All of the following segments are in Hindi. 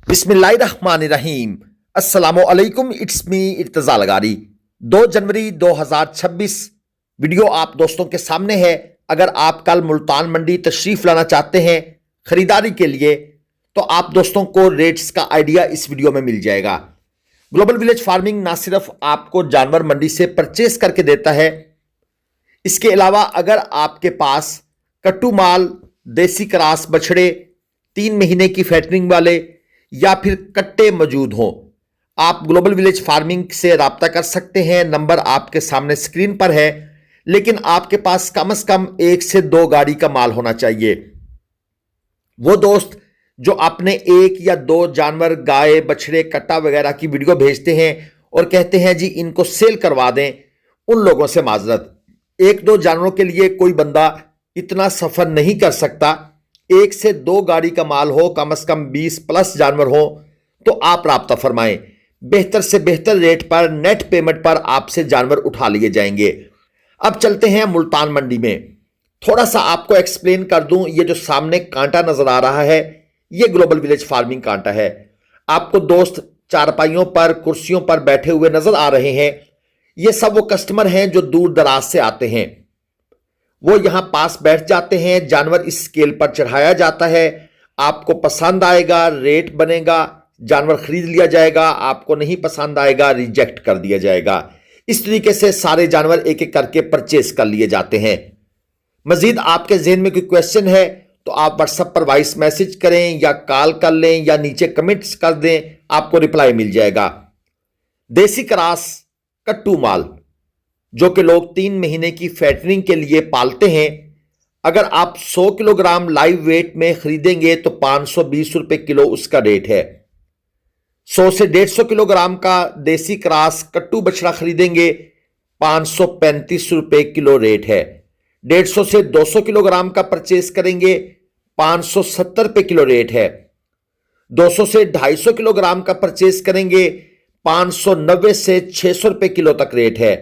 बिस्मिल्लाहिर्रहमानिर्रहीम। अस्सलामु अलैकुम। It's me Irtaza लगारी। 2 January 2026 video आप दोस्तों के सामने है। अगर आप कल मुल्तान मंडी तशरीफ लाना चाहते हैं खरीदारी के लिए तो आप दोस्तों को रेट्स का आइडिया इस वीडियो में मिल जाएगा। ग्लोबल विलेज फार्मिंग ना सिर्फ आपको जानवर मंडी से परचेस करके देता है, इसके अलावा अगर आपके पास कट्टू माल, देसी क्रॉस बछड़े, 3 महीने की फैटरिंग वाले या फिर कट्टे मौजूद हों, आप ग्लोबल विलेज फार्मिंग से राब्ता कर सकते हैं। नंबर आपके सामने स्क्रीन पर है, लेकिन आपके पास कम से कम 1 से 2 गाड़ी का माल होना चाहिए। वो दोस्त जो अपने 1 या 2 जानवर, गाय, बछड़े, कट्टा वगैरह की वीडियो भेजते हैं और कहते हैं जी इनको सेल करवा दें, उन लोगों से माजरत। 1-2 जानवरों के लिए कोई बंदा इतना सफर नहीं कर सकता। 1 से 2 गाड़ी का माल हो, कम से कम 20 प्लस जानवर हो, तो आप राब्ता फरमाएं। बेहतर से बेहतर रेट पर, नेट पेमेंट पर आपसे जानवर उठा लिए जाएंगे। अब चलते हैं मुल्तान मंडी में। थोड़ा सा आपको एक्सप्लेन कर दूं, ये जो सामने कांटा नजर आ रहा है ये ग्लोबल विलेज फार्मिंग कांटा है। आपको दोस्त चारपाइयों पर, कुर्सियों पर बैठे हुए नजर आ रहे हैं, ये सब वो कस्टमर हैं जो दूर दराज से आते हैं। वो यहां पास बैठ जाते हैं, जानवर इस स्केल पर चढ़ाया जाता है, आपको पसंद आएगा रेट बनेगा, जानवर खरीद लिया जाएगा, आपको नहीं पसंद आएगा रिजेक्ट कर दिया जाएगा। इस तरीके से सारे जानवर एक एक करके परचेस कर लिए जाते हैं। मजीद आपके जहन में कोई क्वेश्चन है तो आप व्हाट्सएप पर वॉइस मैसेज करें या कॉल कर लें या नीचे कमेंट्स कर दें, आपको रिप्लाई मिल जाएगा। देसी क्रॉस कट्टू माल जो कि लोग 3 महीने की फैटरिंग के लिए पालते हैं, अगर आप 100 किलोग्राम लाइव वेट में खरीदेंगे तो 520 रुपए किलो उसका रेट है। 100 से 150 किलोग्राम का देसी क्रॉस कट्टू बछड़ा खरीदेंगे 535 रुपए किलो रेट है। 150 से 200 किलोग्राम का परचेस करेंगे 570 रुपए किलो रेट है। 200 से 250 किलोग्राम का परचेस करेंगे 590 से 600 रुपए किलो तक रेट है।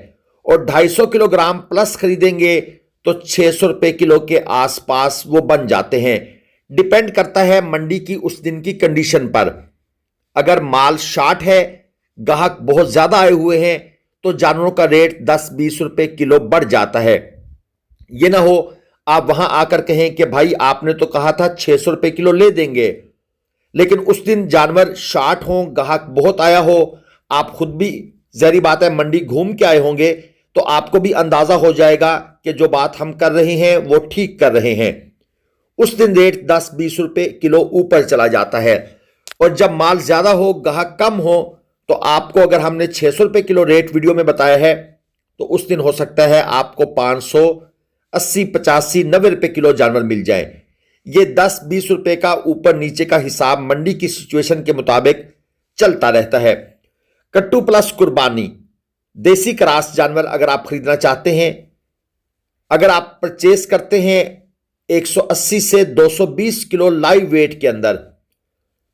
और 250 किलोग्राम प्लस खरीदेंगे तो 600 रुपए किलो के आसपास वो बन जाते हैं। डिपेंड करता है मंडी की उस दिन की कंडीशन पर। अगर माल शॉर्ट है, ग्राहक बहुत ज्यादा आए हुए हैं, तो जानवरों का रेट 10-20 रुपए किलो बढ़ जाता है। यह ना हो आप वहां आकर कहें कि भाई आपने तो कहा था 600 रुपए किलो ले देंगे, लेकिन उस दिन जानवर शॉर्ट हो, ग्राहक बहुत आया हो, आप खुद भी जहरी बात है मंडी घूम के आए होंगे, तो आपको भी अंदाजा हो जाएगा कि जो बात हम कर रहे हैं वो ठीक कर रहे हैं। उस दिन रेट 10-20 रुपए किलो ऊपर चला जाता है। और जब माल ज्यादा हो, ग्राहक कम हो, तो आपको अगर हमने 600 रुपए किलो रेट वीडियो में बताया है तो उस दिन हो सकता है आपको 580, 85, 90 रुपए किलो जानवर मिल जाए। ये 10-20 रुपए का ऊपर नीचे का हिसाब मंडी की सिचुएशन के मुताबिक चलता रहता है। कट्टू प्लस कुर्बानी देसी क्रॉस जानवर अगर आप खरीदना चाहते हैं, अगर आप परचेस करते हैं 180 से 220 किलो लाइव वेट के अंदर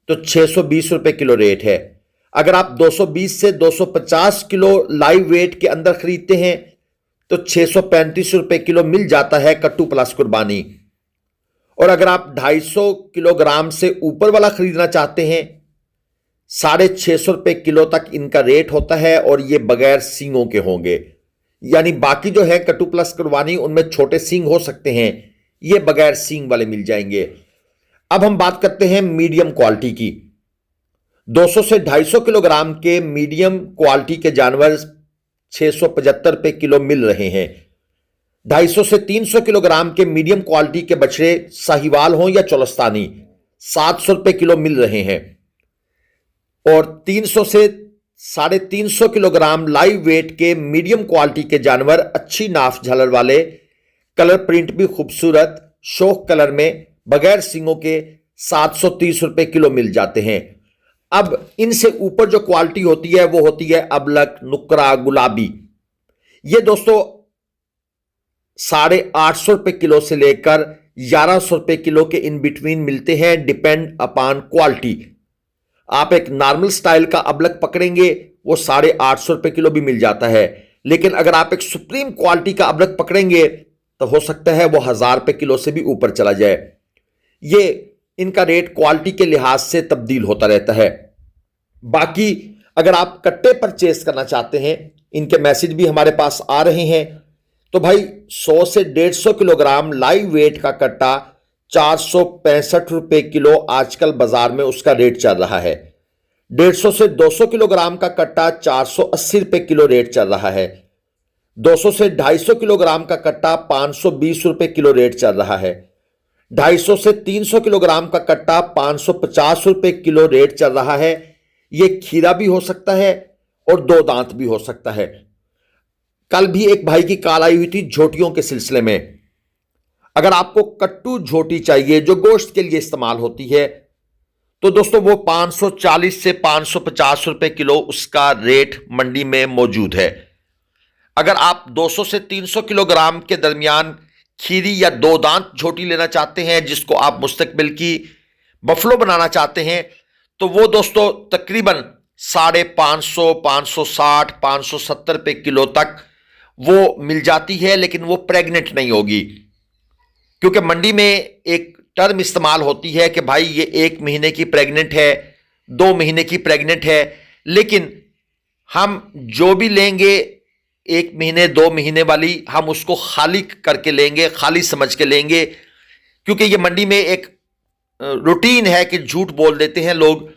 तो 620 रुपए किलो रेट है। अगर आप 220 से 250 किलो लाइव वेट के अंदर खरीदते हैं तो 635 रुपए किलो मिल जाता है कट्टू प्लस कुर्बानी। और अगर आप 250 किलोग्राम से ऊपर वाला खरीदना चाहते हैं 650 रुपए किलो तक इनका रेट होता है, और ये बगैर सींगों के होंगे। यानी बाकी जो है कट्टू प्लस कुर्बानी उनमें छोटे सींग हो सकते हैं, ये बगैर सींग वाले मिल जाएंगे। अब हम बात करते हैं मीडियम क्वालिटी की। 200 से 250 किलोग्राम के मीडियम क्वालिटी के जानवर 675 रुपए किलो मिल रहे हैं। 250 से 300 किलोग्राम के मीडियम क्वालिटी के बछड़े साहिवाल हों या चोलस्तानी 700 रुपए किलो मिल रहे हैं। और 300 से 350 किलोग्राम लाइव वेट के मीडियम क्वालिटी के जानवर अच्छी नाफ झालर वाले, कलर प्रिंट भी खूबसूरत, शोक कलर में, बगैर सींगों के 730 रुपए किलो मिल जाते हैं। अब इनसे ऊपर जो क्वालिटी होती है वो होती है अबलक, नुकरा, गुलाबी। ये दोस्तों 850 रुपए किलो से लेकर 1100 रुपए किलो के इन बिटवीन मिलते हैं, डिपेंड अपॉन क्वालिटी। आप एक नॉर्मल स्टाइल का अबलक पकड़ेंगे वो 850 रुपए किलो भी मिल जाता है, लेकिन अगर आप एक सुप्रीम क्वालिटी का अबलक पकड़ेंगे तो हो सकता है वो 1000 रुपए किलो से भी ऊपर चला जाए। ये इनका रेट क्वालिटी के लिहाज से तब्दील होता रहता है। बाकी अगर आप कट्टे परचेस करना चाहते हैं, इनके मैसेज भी हमारे पास आ रहे हैं, तो भाई 100 से 150 किलोग्राम लाइव वेट का कट्टा 465 रुपए किलो आजकल बाजार में उसका रेट चल रहा है। 150 से 200 किलोग्राम का कट्टा 480 रुपए किलो रेट चल रहा है। 200 से 250 किलोग्राम का कट्टा 520 रुपए किलो रेट चल रहा है। 250 से 300 किलोग्राम का कट्टा 550 रुपए किलो रेट चल रहा है। यह खीरा भी हो सकता है और दो दांत भी हो सकता है। कल भी एक भाई की कॉल आई हुई थी झोटियों के सिलसिले में। अगर आपको कट्टू झोटी चाहिए जो गोश्त के लिए इस्तेमाल होती है, तो दोस्तों वो 540 से 550 रुपए किलो उसका रेट मंडी में मौजूद है। अगर आप 200 से 300 किलोग्राम के दरमियान खीरी या दो दांत झोटी लेना चाहते हैं, जिसको आप मुस्तकबिल की बफलो बनाना चाहते हैं, तो वो दोस्तों तकरीबन 550, 560, 570 रुपए किलो तक वो मिल जाती है। लेकिन वो प्रेग्नेंट नहीं होगी, क्योंकि मंडी में एक टर्म इस्तेमाल होती है कि भाई ये 1 महीने की प्रेग्नेंट है, 2 महीने की प्रेग्नेंट है। लेकिन हम जो भी लेंगे 1 महीने 2 महीने वाली, हम उसको खाली करके लेंगे, खाली समझ के लेंगे, क्योंकि ये मंडी में एक रूटीन है कि झूठ बोल देते हैं लोग।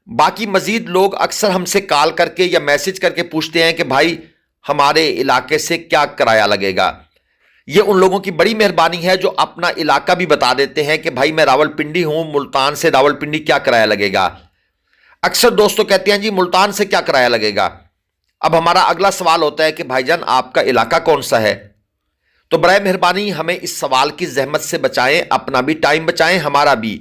बाकी मजीद लोग अक्सर हमसे कॉल करके या मैसेज करके पूछते हैं कि भाई हमारे इलाके से क्या किराया लगेगा। ये उन लोगों की बड़ी मेहरबानी है जो अपना इलाका भी बता देते हैं कि भाई मैं रावलपिंडी हूं, मुल्तान से रावलपिंडी क्या किराया लगेगा। अक्सर दोस्तों कहते हैं जी मुल्तान से क्या किराया लगेगा। अब हमारा अगला सवाल होता है कि भाईजान आपका इलाका कौन सा है। तो बराए मेहरबानी हमें इस सवाल की जहमत से बचाएं, अपना भी टाइम बचाएं, हमारा भी।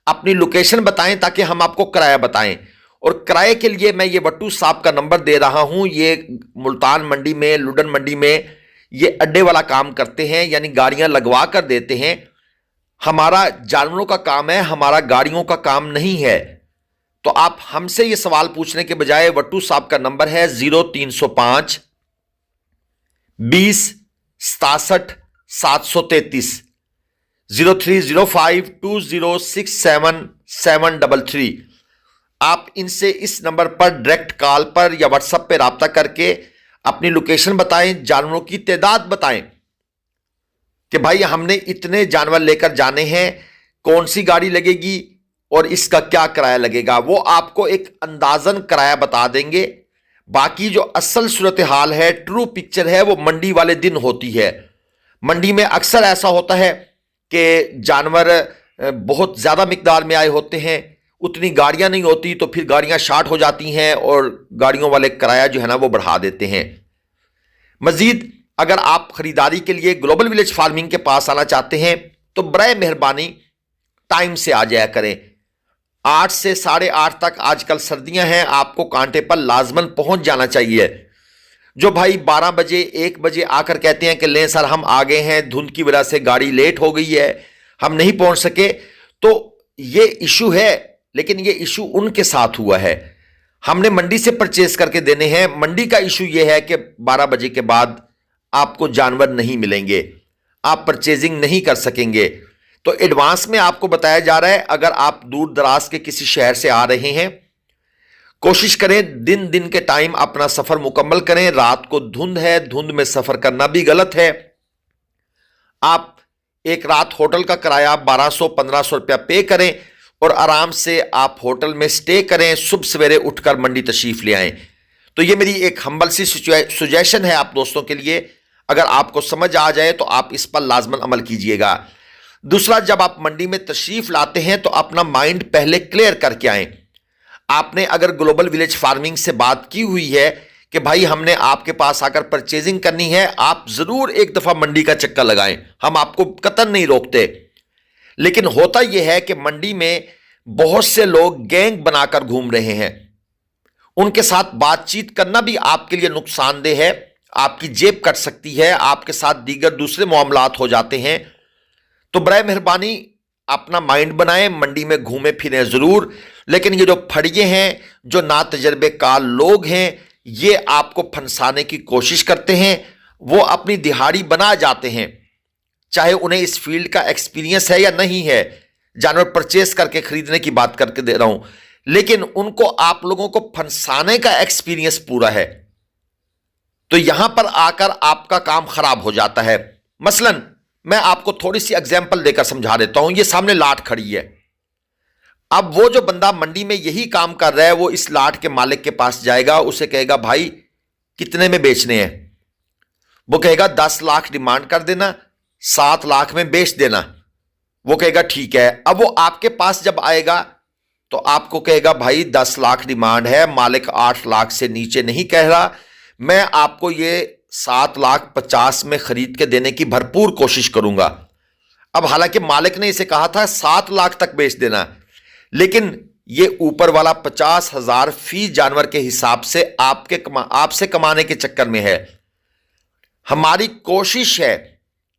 अपनी लोकेशन बताएं ताकि हम आपको किराया बताएं। और किराए के लिए मैं ये वट्टू साहब का नंबर दे रहा हूं। ये मुल्तान मंडी में, लुडन मंडी में ये अड्डे वाला काम करते हैं, यानी गाड़ियां लगवा कर देते हैं। हमारा जानवरों का काम है, हमारा गाड़ियों का काम नहीं है। तो आप हमसे ये सवाल पूछने के बजाय वट्टू साहब का नंबर है 0305 20 67 733, 0305 2067 733। आप इनसे इस नंबर पर डायरेक्ट कॉल पर या व्हाट्सएप पे राब्ता करके अपनी लोकेशन बताएं, जानवरों की तादाद बताएं कि भाई हमने इतने जानवर लेकर जाने हैं, कौन सी गाड़ी लगेगी और इसका क्या किराया लगेगा। वो आपको एक अंदाजन किराया बता देंगे। बाकी जो असल सूरत हाल है, ट्रू पिक्चर है, वो मंडी वाले दिन होती है। मंडी में अक्सर ऐसा होता है कि जानवर बहुत ज़्यादा मिकदार में आए होते हैं, उतनी गाड़ियां नहीं होती, तो फिर गाड़ियां शार्ट हो जाती हैं और गाड़ियों वाले किराया जो है ना वो बढ़ा देते हैं। मजीद अगर आप खरीदारी के लिए ग्लोबल विलेज फार्मिंग के पास आना चाहते हैं तो बराए मेहरबानी टाइम से आ जाया करें। 8 से 8:30 तक, आजकल सर्दियां हैं, आपको कांटे पर लाजमन पहुंच जाना चाहिए। जो भाई 12 बजे 1 बजे आकर कहते हैं कि लें सर हम आ गए हैं, धुंध की वजह से गाड़ी लेट हो गई है, हम नहीं पहुंच सके, तो ये इशू है। लेकिन ये इशू उनके साथ हुआ है, हमने मंडी से परचेज करके देने हैं। मंडी का इशू यह है कि 12 बजे के बाद आपको जानवर नहीं मिलेंगे, आप परचेजिंग नहीं कर सकेंगे। तो एडवांस में आपको बताया जा रहा है, अगर आप दूर दराज के किसी शहर से आ रहे हैं, कोशिश करें दिन दिन के टाइम अपना सफर मुकम्मल करें। रात को धुंध है, धुंध में सफर करना भी गलत है। आप एक रात होटल का किराया 1200-1500 रुपया पे करें और आराम से आप होटल में स्टे करें, सुबह सवेरे उठकर मंडी तशरीफ ले आएं। तो ये मेरी एक हम्बल सी सुजेशन है आप दोस्तों के लिए। अगर आपको समझ आ जाए तो आप इस पर लाजमन अमल कीजिएगा। दूसरा, जब आप मंडी में तशरीफ लाते हैं तो अपना माइंड पहले क्लियर करके आएं। आपने अगर ग्लोबल विलेज फार्मिंग से बात की हुई है कि भाई हमने आपके पास आकर परचेजिंग करनी है, आप जरूर एक दफा मंडी का चक्कर लगाएं, हम आपको कतई नहीं रोकते। लेकिन होता यह है कि मंडी में बहुत से लोग गैंग बनाकर घूम रहे हैं, उनके साथ बातचीत करना भी आपके लिए नुकसानदेह है, आपकी जेब कट सकती है, आपके साथ दीगर दूसरे मामलात हो जाते हैं। तो बराए मेहरबानी अपना माइंड बनाएं, मंडी में घूमें फिरें जरूर। लेकिन ये जो फड़िए हैं, जो ना तजर्बेकार लोग हैं, ये आपको फंसाने की कोशिश करते हैं। वो अपनी दिहाड़ी बना जाते हैं, चाहे उन्हें इस फील्ड का एक्सपीरियंस है या नहीं है। जानवर परचेस करके खरीदने की बात करके दे रहा हूं, लेकिन उनको आप लोगों को फंसाने का एक्सपीरियंस पूरा है, तो यहां पर आकर आपका काम खराब हो जाता है। मसलन मैं आपको थोड़ी सी एग्जांपल देकर समझा देता हूं। ये सामने लाट खड़ी है। अब वो जो बंदा मंडी में यही काम कर रहा है, वो इस लाट के मालिक के पास जाएगा, उसे कहेगा भाई कितने में बेचने हैं। वो कहेगा 10 लाख डिमांड कर देना, 7 लाख में बेच देना। वो कहेगा ठीक है। अब वो आपके पास जब आएगा तो आपको कहेगा भाई 10 लाख डिमांड है, मालिक 8 लाख से नीचे नहीं कह रहा, मैं आपको ये 7,50,000 में खरीद के देने की भरपूर कोशिश करूंगा। अब हालांकि मालिक ने इसे कहा था 7 लाख तक बेच देना, लेकिन ये ऊपर वाला 50,000 फी जानवर के हिसाब से आपसे कमाने के चक्कर में है। हमारी कोशिश है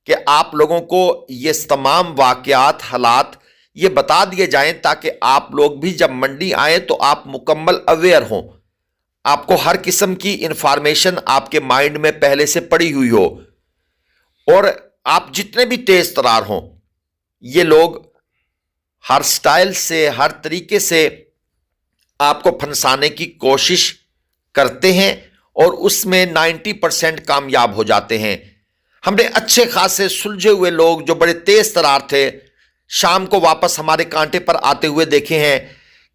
कि आप लोगों को ये तमाम वाकयात, हालात ये बता दिए जाएं ताकि आप लोग भी जब मंडी आए तो आप मुकम्मल अवेयर हों, आपको हर किस्म की इंफॉर्मेशन आपके माइंड में पहले से पड़ी हुई हो, और आप जितने भी तेज तरार हों, ये लोग हर स्टाइल से, हर तरीके से आपको फंसाने की कोशिश करते हैं और उसमें 90% कामयाब हो जाते हैं। हमने अच्छे खासे सुलझे हुए लोग जो बड़े तेज तरार थे, शाम को वापस हमारे कांटे पर आते हुए देखे हैं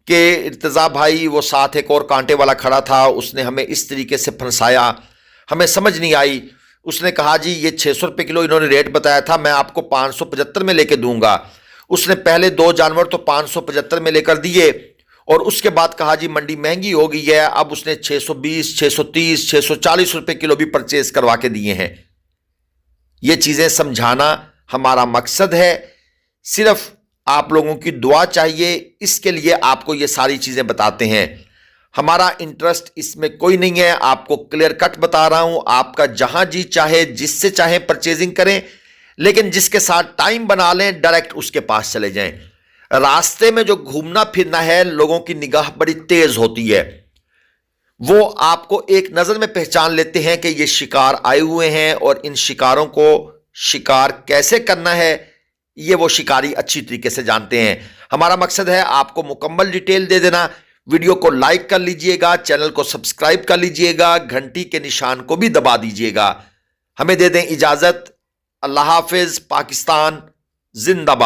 कि इर्तज़ा भाई वो साथ एक और कांटे वाला खड़ा था, उसने हमें इस तरीके से फंसाया, हमें समझ नहीं आई। उसने कहा जी ये 600 रुपये किलो इन्होंने रेट बताया था, मैं आपको 575 में लेके दूंगा। उसने पहले 2 जानवर तो 575 में लेकर दिए और उसके बाद कहा जी मंडी महंगी हो गई है, अब उसने 620, 630, 640 रुपये किलो भी परचेज करवा के दिए हैं। ये चीज़ें समझाना हमारा मकसद है, सिर्फ आप लोगों की दुआ चाहिए, इसके लिए आपको ये सारी चीज़ें बताते हैं। हमारा इंटरेस्ट इसमें कोई नहीं है, आपको क्लियर कट बता रहा हूं। आपका जहां जी चाहे, जिससे चाहे परचेजिंग करें, लेकिन जिसके साथ टाइम बना लें, डायरेक्ट उसके पास चले जाएं। रास्ते में जो घूमना फिरना है, लोगों की निगाह बड़ी तेज होती है, वो आपको एक नज़र में पहचान लेते हैं कि ये शिकार आए हुए हैं और इन शिकारों को शिकार कैसे करना है ये वो शिकारी अच्छी तरीके से जानते हैं। हमारा मकसद है आपको मुकम्मल डिटेल दे देना। वीडियो को लाइक कर लीजिएगा, चैनल को सब्सक्राइब कर लीजिएगा, घंटी के निशान को भी दबा दीजिएगा। हमें दे दें इजाज़त। अल्लाह हाफिज़। पाकिस्तान जिंदाबाद।